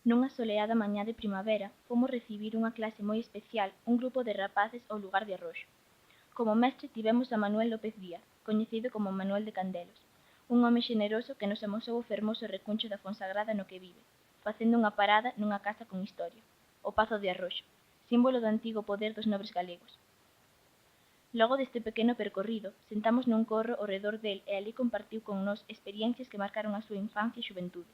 Nunha soleada mañá de primavera, fomos recibir unha clase moi especial un grupo de rapaces ao lugar de Arroxo. Como mestre tivemos a Manuel López Díaz, coñecido como Manuel de Candelos, un home xeneroso que nos amosou o fermoso recuncho da Fonsagrada no que vive, facendo unha parada nunha casa con historia, o Pazo de Arroxo, símbolo do antigo poder dos nobres galegos. Logo deste pequeno percorrido, sentamos nun corro ao redor del e alí compartiu con nós experiencias que marcaron a súa infancia e xuventude,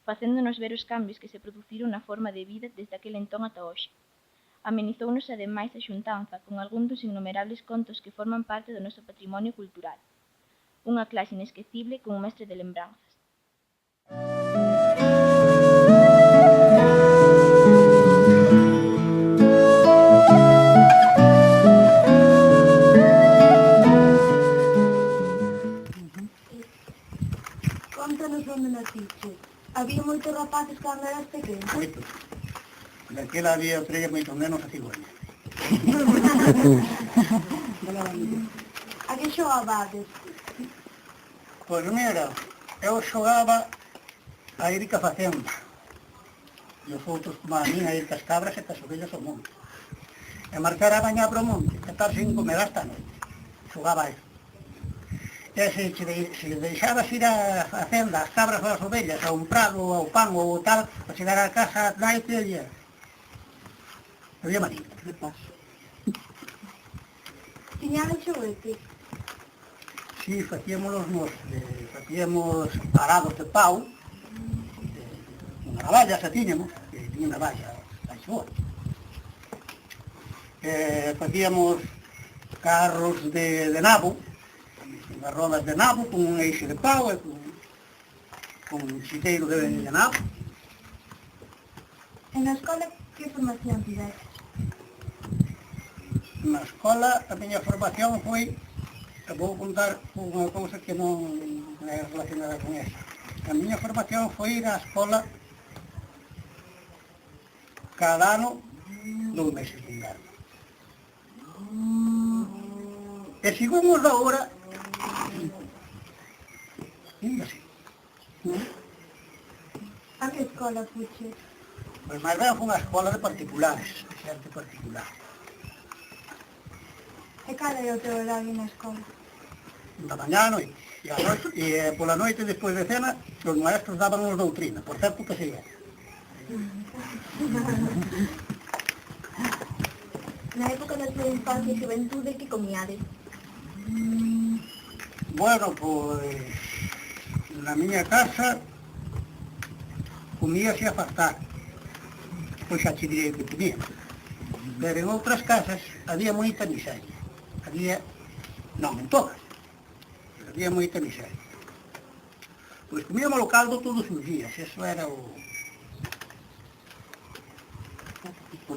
facéndonos ver os cambios que se produciron na forma de vida desde aquel entón ata hoxe. Amenizounos ademais a xuntanza con algún dos innumerables contos que forman parte do noso patrimonio cultural. Unha clase inesquecible con un mestre de lembranzas. Contanos onde naciste. Había moitos rapaces cando eras pequeno? Moitos. Daquela había tres moito menos a cigüeña. A que xogabades? Pois mira, eu xogaba a ir ca facenda. E os outros como a min a ir cas cabras e cas ovellas ao monte. E marchar a bañar pro monte, e estar sin comer hasta a noite. Xogaba eso. E se deixabas ir a facenda, as cabras ou as ovellas, a un prado, ao pan ou tal, para chegar a casa a noite e había marido. De paso. Tiñades xoguetes? Si, facíamos facíamos arados de pau, unha navalla xa tiñamos, que tiña unha navalla baixo. Facíamos carros de nabo, unhas rodas de nabo, con un eixe de pau e con un xiteiro de nabo. E na escola que formación tivedes? Na escola a miña formación foi, vou contar unha cousa que non é relacionada con esa. A miña formación foi ir á escola cada ano 2 meses de inverno. E seguimos agora, así. A que escola fuches? Pois máis ben foi unha escola de particulares, de xente particular. E cal é o teu horario na escola? Da mañá a noite. E pola noite, despois de cena, os maestros daban uns doutrina, por certo que se ia. Na época da tua infancia e juventude, que comíades? Bueno, pois, na miña casa comíase a fartar. Pois xa te direi que comía. Pero en outras casas había moita miseria. Non en todas, pero había moita miseria. Pois comíamos o caldo todos os días, eso era o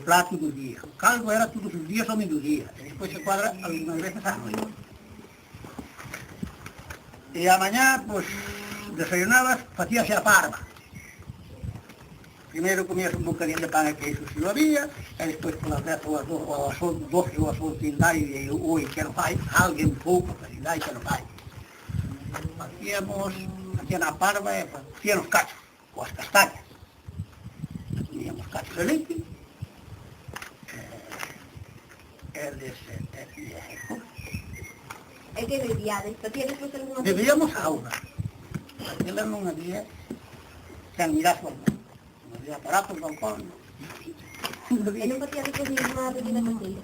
plato do día. O caldo era todos os días ao mediodía, e despois se cuadra algunas veces á noite. E a mañá, pois, desayunabas, facíase a parva. Primeiro comías un bocadín de pan e queixo se lo había, e despois polas 10 ou as 12 ou as 11 indai, e oi, que non fai, alguén pouco, pero indai que non fai. Facían a parva e facían os cachos, coas castañas. Comíamos cachos de leite, E que bebíades? Facíades vos alguna... bebíamos auga. Aquela non había, sen mirar por non. Non había aparatos, balcón. E non facíades vos ninguna bebida caseira?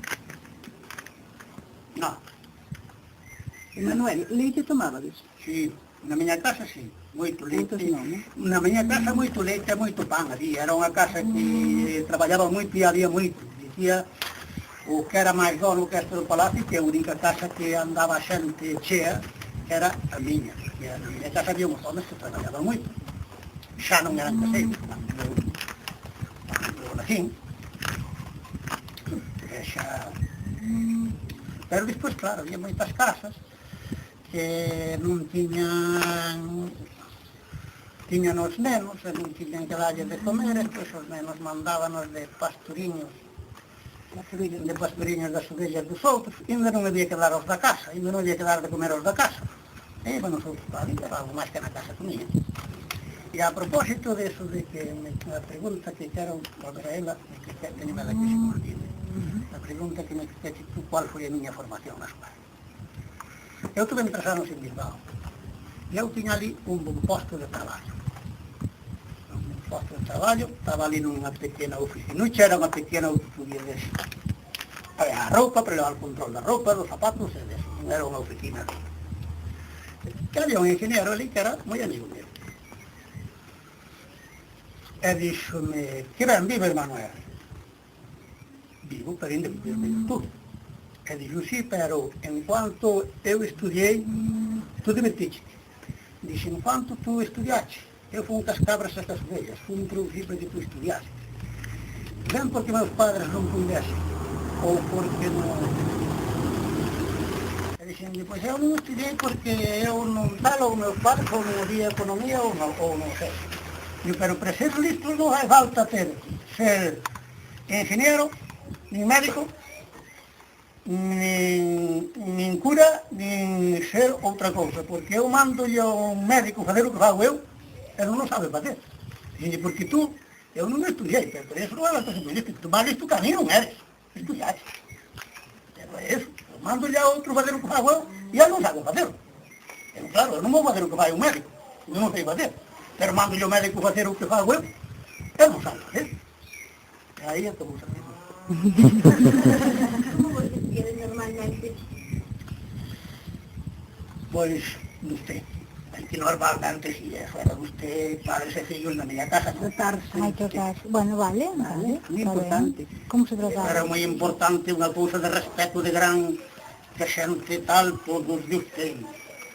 Non. E Manuel, leite tomabades? Si, na miña casa si, moito leite. Moitos non, non? Na miña casa moito leite e moito pan había. Era unha casa que traballaba moito e había moito. Dicía o que era máis dono que este do palacio, que a única casa que andaba xente chea era a miña. Porque na miña casa había uns homens que traballaban moito. Xa non eran caseiros, eu nacín. Pero despois, claro, había moitas casas que non tiñan os nenos e non tiñan que darlle de comer, e pois os nenos mandábanos de pastoriños das ovellas dos outros, e ainda non había que dar aos da casa, ainda non había que dar de comer aos da casa. Íbamos outros para ali, pero algo máis que na casa comía. E a propósito de eso, de que a pregunta que quero volver a ela, que teño ela que se me olvide. A pregunta que me fixeche tú, cual foi a miña formación na escola. Eu tuve 3 anos en Bilbao. E eu tiña ali un bon posto de traballo. Un posto de traballo, estaba ali nunha pequena oficinucha, era unha pequena autoturía a roupa, para levar o control da roupa, dos zapatos, e deso. Non era unha oficina ali. Que había un ingeniero ali que era moi amigo meu. E díxome, que ben vive, Manuel? Vivo, pero ainda vivo tú. E dixo, sí, pero en cuanto eu estudiei, tú divertiche. Dixe, en cuanto tú estudiaste, eu fui un cascabras estas ovellas, fui introducido para que tú estudiaste. Ben porque meus padres non puidesen, ou porque non... E dixen, pois eu non estudiei porque eu non tal, ou meus padres, ou non había economía, ou non sei. Digo, pero para ser listo non hai falta ter ser ingeniero, nin médico, nin cura, nin ser outra cousa, porque eu mando a un médico fazer o que fago eu, e non o sabe facer. Dixen, porque tú, eu non estudei, pero por eso non é bastante listo, tú máis listo que a mí non eres, estudiaste. Pero é eso, eu mando a outro fazer o que fago eu, e ele non sabe facer. Eu, claro, eu non vou fazer o que fai un médico, eu non sei facer, pero mando o médico facer o que fago eu, ele non sabe facer. E aí é que vou saber. Como vos despiden normalmente? Pois, usted, que normalmente si fuera usted, padres e fillos na miña casa, non? Tratarse. Hay que tratarse. Bueno, vale. Moi está importante. bien. ¿Cómo se trataba? Era moi importante, unha cousa de respeto de gran, que xente tal, todos de usted.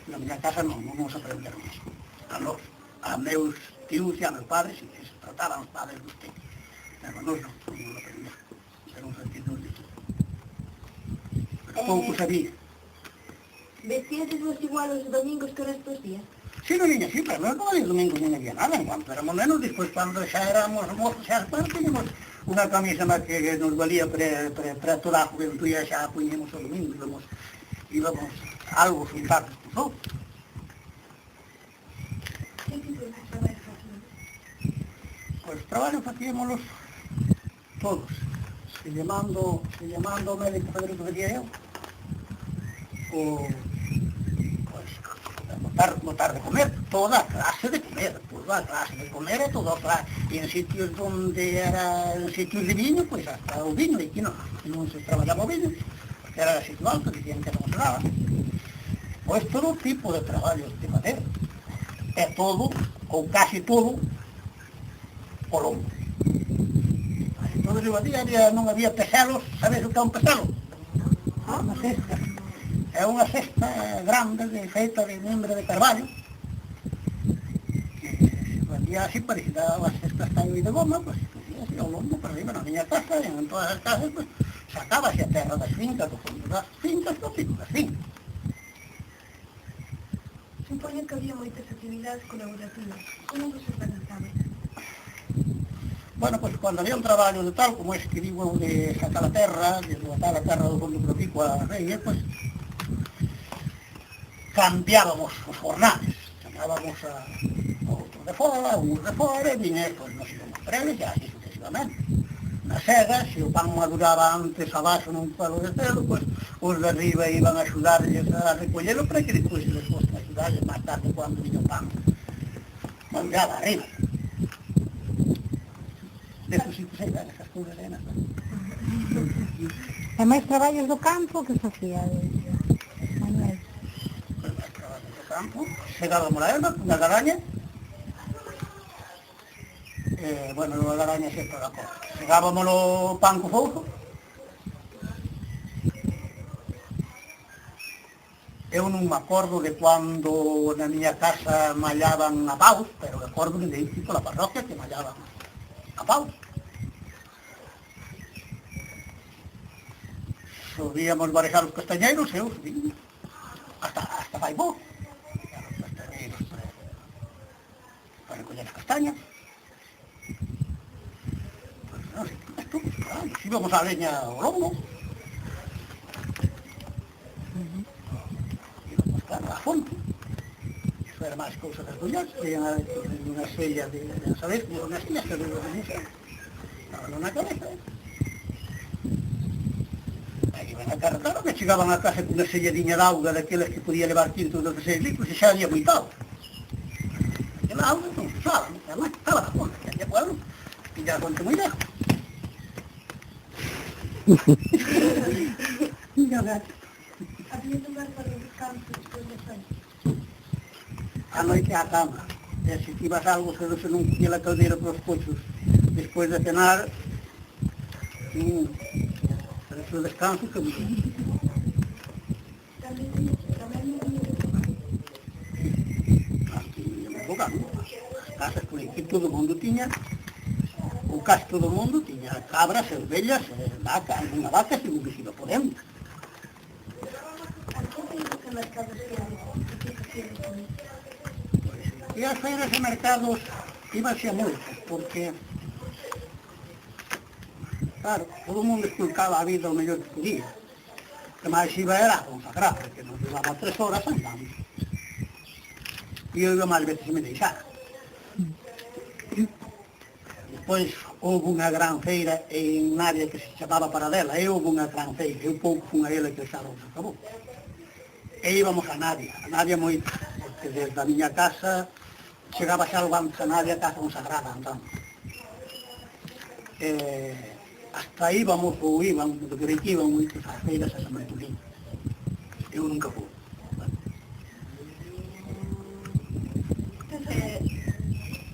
Na miña casa non nos aprenderon iso. A nós, a meus tíos e a meus padres, e que se trataban os padres de usted. Pero nós non aprendemos. Era un sentido de iso. Pero pouco sabía. Vestíades vos igual os domingos que os restos días? Sí, non niña, sí, pero non había domingo non había nada, en cuanto éramos menos, despois cando xa éramos mozos, xa teníamos unha camisa máis que nos valía para toda a juventud, e xa poñemos o domingo, íbamos algo soldados por outros. Que tipo de traballo facían? Pois traballo facíamos todos, se llamando o médico Pedro que facía eu, botar de comer, toda a clase de comer, e toda a clase, e en sitios donde era, en sitios de viño, pois hasta o viño, e aquí non se traballaba o viño, porque era sitio alto, dicían que non se daba. Pois todo tipo de traballos de facer, e todo, ou casi todo, o lombo. Casi todo o día non había peselos, sabes o que é un peselo? Unha cesta. É unha cesta grande feita de mimbre de carballo, que se vendía así parecida a cestas de goma, pues así ao lombo para arriba na miña casa, e en todas as casas, pues sacábase a terra das fincas, do fondo das fincas, do pico das fincas. Supoño que había moitas actividades colaborativas. Como vos organizaban? Bueno, pues cando había un traballo de tal, como ese que digo eu de sacar a terra, de botar a terra do fondo do pico a rei, pues cambiábamos os jornales, sacábamos a outros de fora, uns de fora, e viñe, pues nos íbamos para eles, e así sucesivamente. Na sega, se o pan maduraba antes abaixo nun palo de celo, pues os de arriba iban a axudarles a recollelo para que despois les fosen a axudarles máis tarde cando viño o pan maduraba arriba. Deso sí que sei dar esas cousas aí nas manos. E máis traballos do campo que facía, Manuel? Pues máis traballos do campo, chegábamos a erva, unha garaña, bueno, a garaña sempre da cor. Chegábamos o pan co fouzo, eu non me acordo de cando na miña casa mallaban a paus, pero me acordo que de ir pola parroquia que mallaban a paus. Subíamos varejar os castañeiros, eu subí hasta fai pouco. Os castañeiros para recoller as castañas. Pues non sei, isto, íbamos a leña ao longo. Íbamos, claro, a fonte. era máis cousa das mulleres, teñan unhas sellas de, sabéis, como unhas sillas que de música, estaban na cabeza, e iban a carretar, que chegaban a casa con unha selladiña de auga daqueles que podía levar 15 ou 16 litros e xa había moitado. Aquela auga non se usaba, además estaba na zona, que había pueblo, e ya conte moi lejos. Ya ves. Había lugar para descanso despois da cena. A noite á cama. E se ti vas algo cedo se non cogía a caldeira para os cochos despois de cenar, para o seu descanso que me as casas por aquí todo o mundo tiña, o casi todo o mundo tiña cabras, ovellas, vacas, alguna vaca se non que se iba por dentro. E as feiras e mercados íbanse a moitos, porque, claro, todo o mundo esculcaba a vida o mellor que podía. O que máis iba era a consagrada, que nos levaba 3 horas andando. E eu iba máis veces e me deixara. Despois houve unha gran feira en área que se chamaba Paradela, e houve unha gran feira, eu pouco fun a ela que xa non se acabou. E íbamos a Nadia moito, porque desde a miña casa chegaba xa algo antes a Nadia, a casa consagrada, andando. Hasta íbamos, ou iban, do que iban moitos ás feiras a San Martín. Eu nunca fui.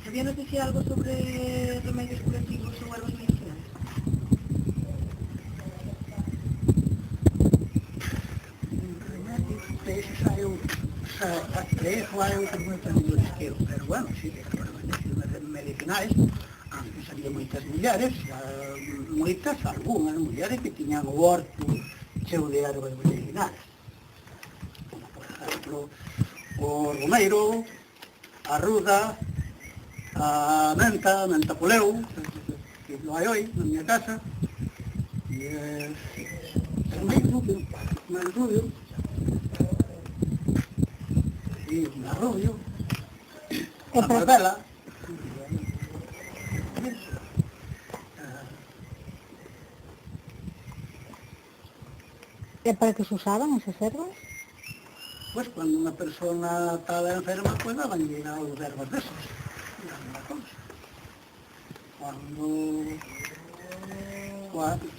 ¿Sabíanos decir algo sobre remedios curativos ou ervas medicinales? Esses saiu, eso hai outros moitos mellores que eu, pero bueno, sí, medicinais, antes había moitas mulleres, moitas, algunhas mulleres que tiñan o horto cheo de ervas medicinais, como por exemplo o romeiro, a ruda, a menta poleu, que lo hai hoy na miña casa, e o máis rubio, e un arroyo, a malvela, ¿Y para qué se usaban esas ervas? pues cuando una persona estaba enferma, pues daban algo de ervas de esas.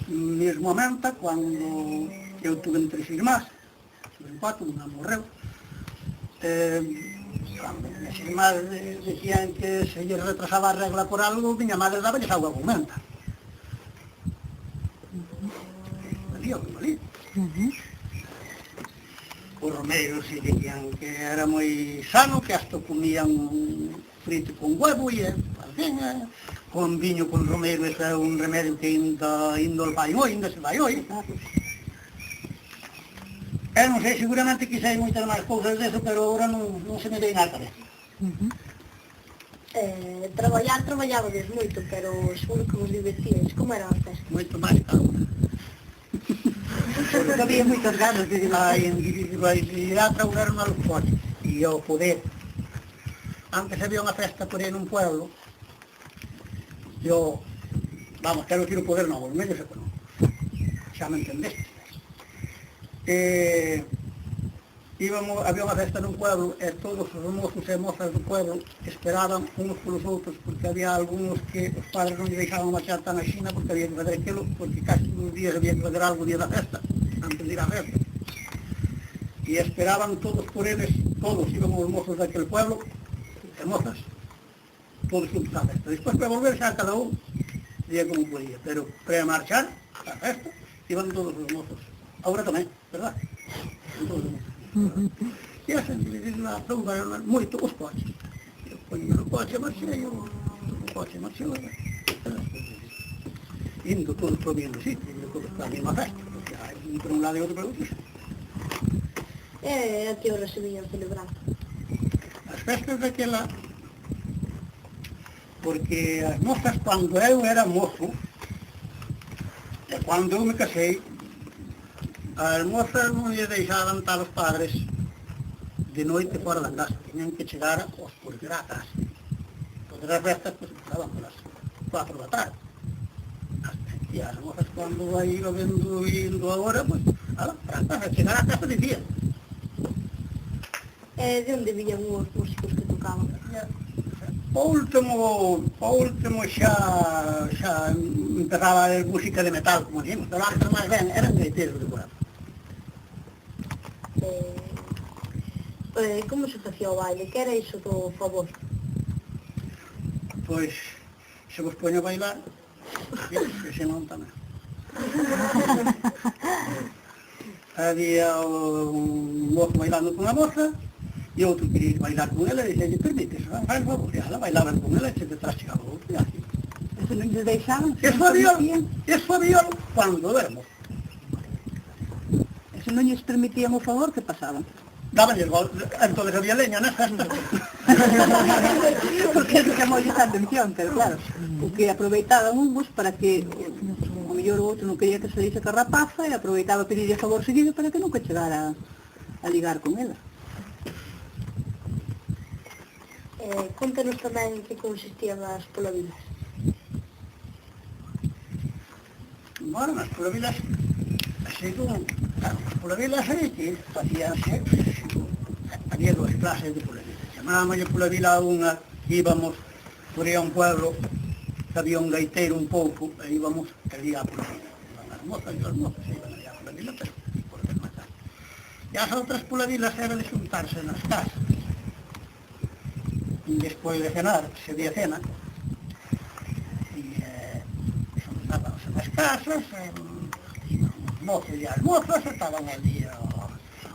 Mismamente, cuando eu tuve 3 irmás, tuve 4, unha morreu, cando as irmás decían que se lles retrasaba a regla por algo, miña madre daba agua con menta. Valía o que valía. Os romeiros se decían que era moi sano, que hasta comían frito con huevo e así, con viño con romeiro, ese é un remedio que ainda vai hoy, ainda se vai hoy. Non sei, seguramente que sei moitas máis cousas deso, pero agora non se me dei na cabeza. Traballabades moito, pero seguro que vos divertíais. Como era a festa? Moito máis que agora. Porque había moitas ganas de A individualidade trabucaron a los coches e ao poder. Antes había unha festa por aí nun pueblo, quero decir o poder non, os medios económicos, xa me entendeste. Había unha festa nun pueblo e todos os mozos e mozas do pueblo esperaban uns polos outros, porque había algúns que os padres non lle deixaban marchar tan a Xina porque había que fazer aquilo, porque casi uns días había que fazer algo o día da festa, antes de ir á festa. E esperaban todos por eles, todos íbamos os mozos daquel pueblo, e mozas, todos juntos á festa. Despois para volver xa cada un, día como podía, pero para marchar á festa, iban todos os mozos. Agora tamén, verdad? Todos os mozos. E a xente lá trombaron moito os coches. Eu poño no coche, marchei, o coche marchou, indo todos para o mesmo sitio, indo todos para a mesma festa, porque hai un por un lado e outro para o outro. E a que hora se viñan celebrando? As festas daquela, porque as mozas, cando eu era mozo, e cando eu me casei, as mozas non lle deixaban tal os padres de noite fora da casa, tiñan que chegar aos escurecer á casa. Todas as restas pues empezaban polas 4 da tarde. E as mozas cando vai indo agora, pues, ala, para a casa, chegar á casa de día. De onde viñan os músicos que tocaban? O último xa empezaba a ver música de metal, como dicimos, pero antes máis ben eran gaiteiros de corazón. Como se facía o baile? Que era iso do favor? Pois, se vos poño a bailar, que se non tamén. Había un mozo bailando con a moza, e outro queria ir bailar con ela, e dixenlle, permites, faz favor, e ela bailaban con ela, e se detrás chegaba outro, e así. Eso non lles deixaban? Eso había cando éramos. Eso non lles permitían o favor, que pasaban? Daban el gol, entonces había leña nas festas. Porque eso chamou a atención, pero claro, o que aproveitaban uns para que o mellor o outro non quería que se dice que a rapaza e aproveitaba pedirle favor seguido para que nunca chegara a ligar con ela. Contanos tamén que consistían as polavilas. Bueno, nas polavilas, así como, claro, as polavilas aí que facíanse, había dúas clases de polavilas. Chamábamos de polavila a unha, íbamos por aí a un pueblo, que había un gaiteiro un pouco, e íbamos ali a polavila. Iban as mozas e os mozos, e iban ali a polavila, pero por desmatar. E as outras polavilas era de xuntarse nas casas. Despois de cenar, se había cena, e xuntábanse nas casas, os mozos e as mozas estaban ali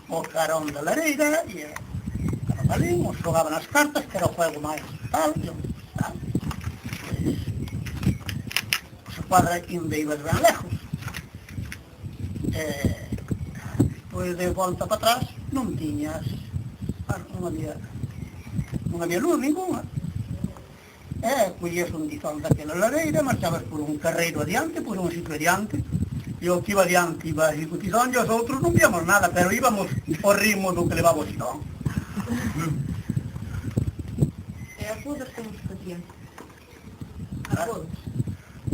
ao carón da lareira, e estaban ali, uns xogaban as cartas, que era o juego máis tal, e tal. O seu padre ainda iba de ben lejos. Despois de volta para atrás, non tiñas, non había luz ninguna. Collías un tizón daquela lareira, marchabas por un carreiro adiante, por un sitio adiante, e o que iba adiante iba así co tizón, e os outros non víamos nada, pero íbamos ao ritmo do que levaba o tizón. E as bodas como se facían? As bodas?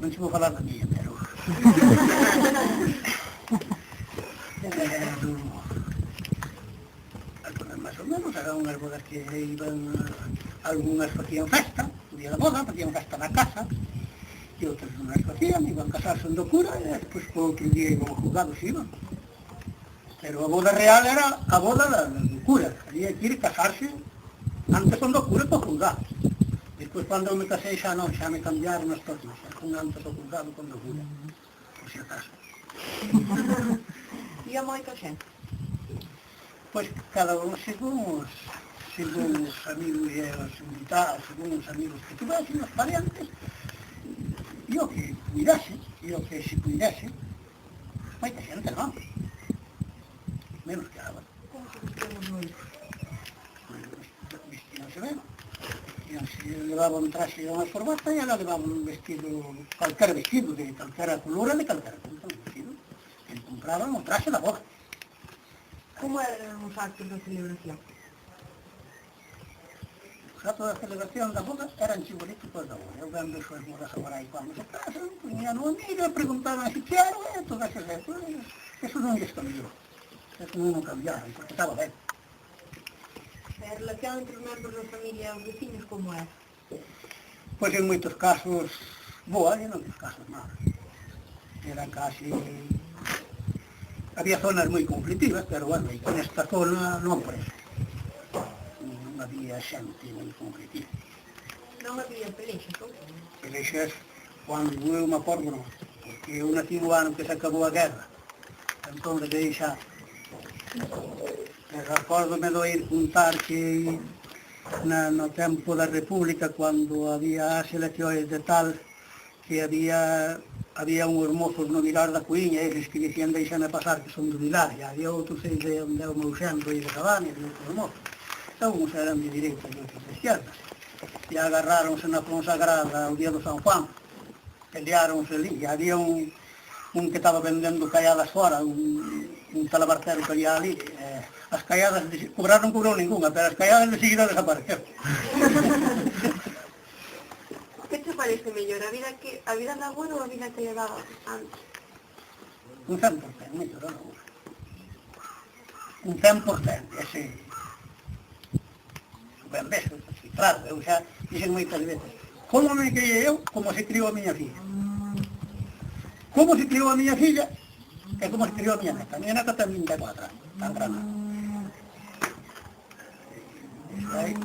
Non se vou falar da mía, pero... Más ou menos, eran unhas bodas que iban, algunhas facían festa, o día da boda, facían festa na casa, e outras non as facían, iban casarse do cura, e despois por outro día iban ao juzgado, se iban. Pero a boda real era a boda do cura, había que ir casarse antes do cura para o juzgado. Despois, cando eu me casei, xa non, xa me cambiaron as tornas, xa con antes o juzgado con o cura, por si acaso. Ia moita xente? Pois cada un según os amigos e os invitados, según os amigos que tivesen, os parientes, e o que puidese, e o que se puidese, moita xente non, menos que agora. Como se vestían os noivos? Vestíanse ben, levaba un traxe e unha corbata, e ela levaba un vestido, calquera vestido, de calquera color, de calquera color, un vestido, que compraban o traxe da boda. Como eran os actos da celebración? Os actos da celebración da boda eran igualitos da boda. Eu vendo as súas bodas agora aí cando se casan, poñían unha amiga, preguntaban se quero, e todas esas cousas. Eso non lles cambiou. Eso non cambiaron, porque estaba ben. A relación entre os membros da familia e os veciños como é? Pois en moitos casos boa, e en outros casos nada. Era casi... Había zonas moi conflictivas, pero bueno, e con esta zona non por eso. Non había xente moi conflictiva. Non había pelexas, ou? Pelexas, cando eu me acordo non, porque eu nací no ano que se acabou a guerra. Entón, de aí xa... Recórdome do ir contar que no tempo da República, cando había as eleccións de tal, que había uns mozos no Vilar da Cuíña, eles que dicían deixame pasar, que son do Vilar, e había outros de onde é o meu centro e de Cabana, e outros mozos. Então, uns eran de direita e outros de izquierda. E agarráronse na Fonsagrada o día do San Juan, peleáronse ali, e había un que estaba vendendo calladas fora, un talabartero que había ali, as calladas, cobrar non cobrou ninguna, pero as calladas de seguida desapareceu. Que te parece mellor, a vida na agora ou a vida que levaba antes? Un 100% mellor, non? Un 100%, ese... Ben beso, así, claro, eu xa dixen moitas veces. Como me criei eu, como se criou a miña filla. Como se criou a miña filla, é como se criou a miña neta. A miña neta ten 24 anos, tan grande. Isto aí,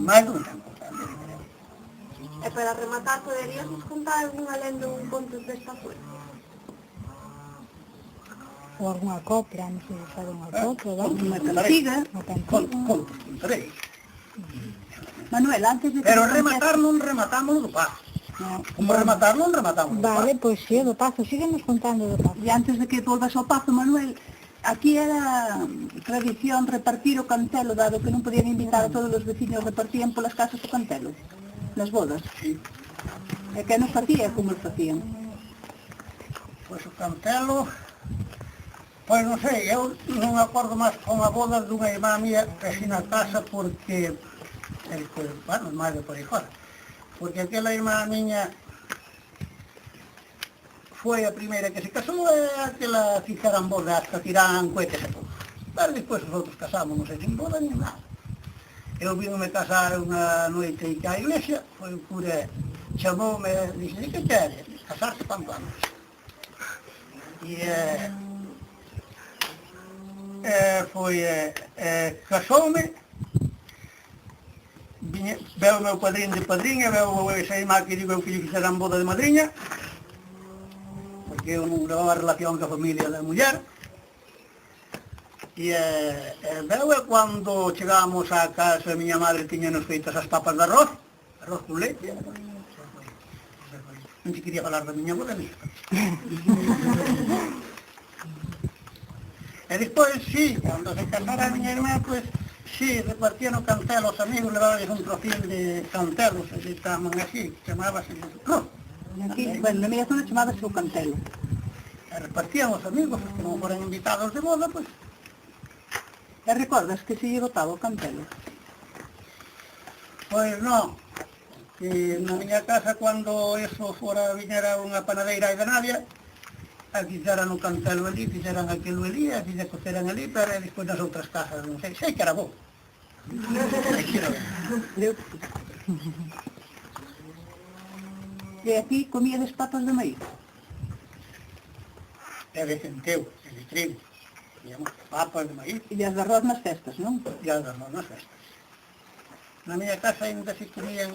máis dun 100%. E para rematar, poderías nos contar algunha lenda ou un conto desta fuera? Ou algunha copla, non sei se sabe unha copla, ¿verdad? Unha cantiga. Unha cantiga. Contarei. Manuel, antes de que... Pero rematar non rematamos do paso. Como rematar non rematamos do paso. Vale, pois sí, do Pazo, síguenos contando do Pazo. E antes de que volvas ao Pazo, Manuel, aquí era tradición repartir o cantelo, dado que non podían invitar a todos os veciños, repartían polas casas o cantelo, nas bodas. Sí. E que nos facía como os facían? Pois o cantelo... Pois non sei, eu non me acordo máis con a boda dunha irmá mía que así na casa porque... Pois, bueno, máis de por aí fora. Porque aquela irmá miña foi a primeira que se casou e aquela fixeran boda, hasta tiraran cohetes e todo. Pero despois os outros casamos, non sei, sin boda ni nada. Eu vínome casar unha noite que a iglesia, foi o cura, chamoume e dixen, que queres? Casarse Pamplona. Casoume, veo o meu padrín de padriña, veo esa irmá que digo que lle fixeran boda de madriña, porque eu non levaba relación ca familia da muller, e veo cando chegábamos á casa, a miña madre tiñanos feitas as papas de arroz con leite, non se quería falar da miña boda ni. E despois, sí, cando se casara a miña irmá, pois, sí, repartían o cantelo, os amigos levaban un trocín de cantelos, se chaman así, chamábase cruz. Aquí, bueno, na miña zona chamábase o cantelo. E repartían os amigos, os que non foran invitados de boda, pois. E recordas que se lle botaba o cantelo? Pois non, que na miña casa, cando eso fora, viñera unha panadeira aí de Nadia, fixeran o cantelo ali, fixeran aquilo ali, e fixeran coceran ali, pero despois nas outras casas, non sei, sei que era bo. E aquí comíades papas de maíz? E de centeo, e de trigo, comíamos papas de maíz, E as de arroz nas festas, non? e as arroz nas festas. Na miña casa ainda se comían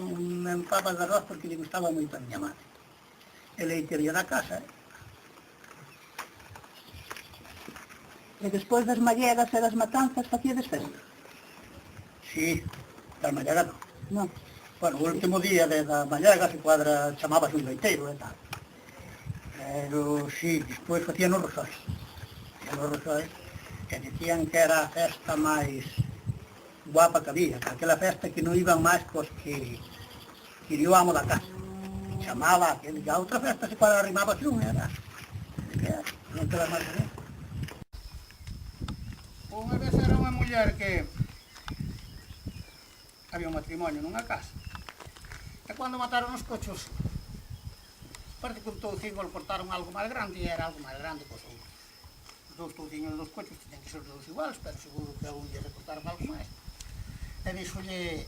papas de arroz porque lle gustaba moito a miña madre. E leitería da casa, E despois das mallegas e das matanzas facíades festa? Sí, das mallegas non. Non. Bueno, o último día da mallega se cuadra, chamábase un leiteiro e tal. Pero sí, despois facían os rosóis. Facían os rosóis, que decían que era a festa máis guapa que había, aquela festa que non iban máis cos que iría o amo da casa. Chamaba aquele, a outra festa se cuadra arrimaba así, non era. Non queda máis que ver. Unha vez era unha muller que había un matrimonio nunha casa. E cando mataron os cochos, parece que un touciño lo cortaron algo máis grande e era algo máis grande que os outros. Os dous touciños dos cochos tiñan que ser dos iguales, pero seguro que a un lle recortaron algo máis. E dixolle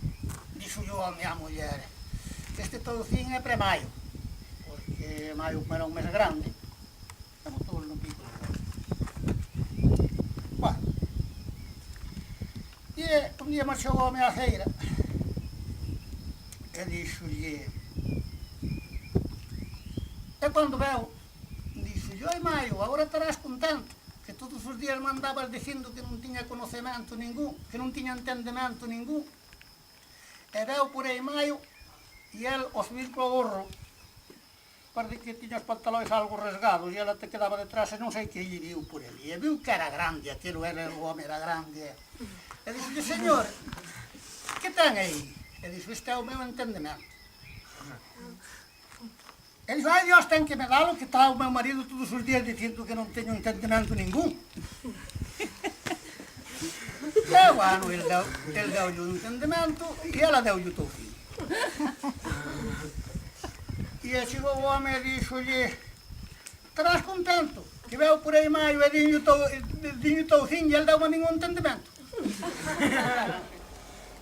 o home á muller, este touciño é pre-maio, porque maio era un mes grande, estamos todos no pico. Bueno, e un día marchou o home á feira e dixolle, e cando veu, dixolle, oi Maio, agora estarás contento, que todos os días mandabas dicindo que non tiña conocemento ningún, que non tiña entendemento ningún. E veu por aí Maio, e el os vir pro gorro, parece que tiña os pantalóns algo resgados, e ela te quedaba detrás e non sei que lle viu por ali. E viu que era grande, aquilo era o home era grande. E dixolle, señor, que ten aí? E dixo, este é o meu entendemento. E dixo, ai Dios, ten que me dalo, que está o meu marido todos os días dicindo que non teño entendemento ningún. E, bueno, el deu-lhe o entendimento e ela deu-lhe o teu filho. E chegou o home e dixo-lhe, estarás contento, que veu por aí maio e dinho o teu filho e ele deu-me a mim o entendimento.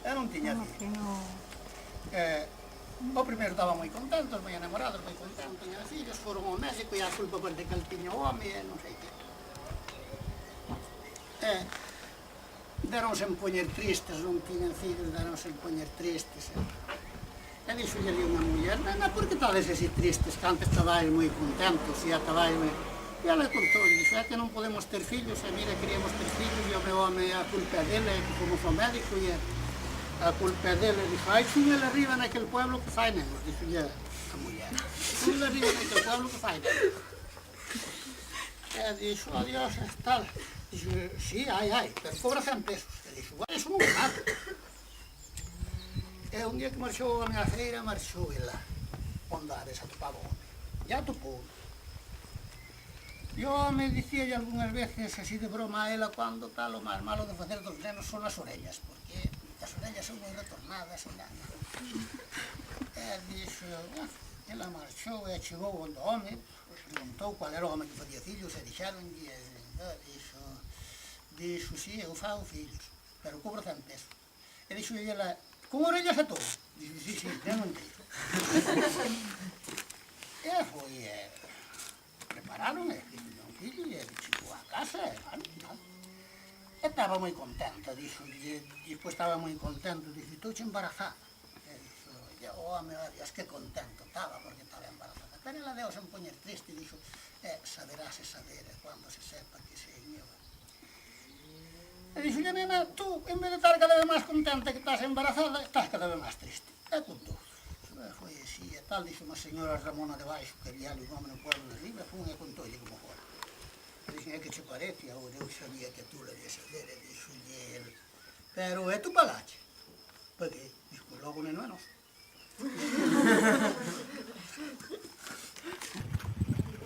Eu non tiña filho. O primeiro estaba moi contento, os moi enamorados, moi contentos, tiña filhos, foron ao México e a culpa por de que ele tiña o home e non sei que. Deronse en poñer tristes, non tiñan filhos, deronse en poñer tristes. E dixo-lle ali unha muller, nena, por que estades así tristes, que antes estabais moi contentos, e estabais moi... E ela contou, dixo, é que non podemos ter filhos, e mira, queríamos ter filhos, e o meu home, a culpa é dele, que fomos ao médico, e a culpa é dele, dixo, ai, xun ele arriba naquele pueblo que fai nenos, dixo-lle a muller, xun ele arriba naquele pueblo que fai nenos. E dixo, adiós, tal. Dixo, sí, ai, pero cobra 100 pesos. E dixo, bueno, iso non é nada. E un día que marchou a miña feira, marchou ela Ondares, atopaba o home. E atopou. E o home dicíalle algunhas veces, así de broma a ela, cando tal, o máis malo de facer dos nenos son as orellas, porque as orellas son moi retornadas, e nada. E dixo, ela marchou e chegou onde o home, preguntou cual era o home que facía filhos, e dixeron, dixo, sí, eu fago fillos, pero cobro 100 pesos. E dixo ela, con orellas e todo? Dixo, sí, eu non teño. E foi, prepararon, e dixo, un fillo, e chegou a casa, e nada. E estaba moi contenta, dixo, e despois estaba moi contento, dixo, estou embarazada. E dixo, o home, adiós, que contento estaba, porque estaba embarazada. Pero ela deus en poñer triste, dixo, saberás saber, cando se sepa que se eu. E dixo, nena, tú, en vez de estar cada vez máis contenta que estás embarazada, estás cada vez máis triste. E con todo. Foi así, e tal, dixo unha señora Ramona de Baixo, que había ali un home no pueblo de Riba, fun e contólle como fora. E dixo, é que che parece, agora eu sabía que tú le debes saber, e dixo, ele, pero é tu pagache. Para que? Dixo, pues logo neno é noso.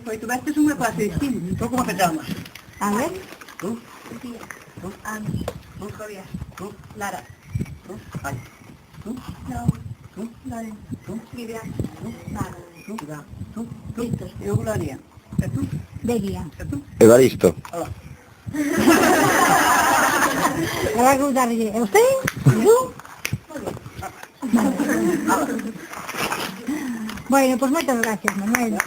Pois tú vestes unha clase distinta. Tú como te chamas? A ver. Tú? Tú? Ana. Tú? Javier. Tú? Lara. Tú? Ai. Tú? No. Tú? Loren. Tú? Lidia. Tú? Nada. Tú? Tú? Víctor. Eu, Gloria. E tú? Delia. E tú? Evaristo. Hola. Ahora que preguntarle, ¿a usted? ¿Tú? Bueno, pues muchas gracias, Manuel.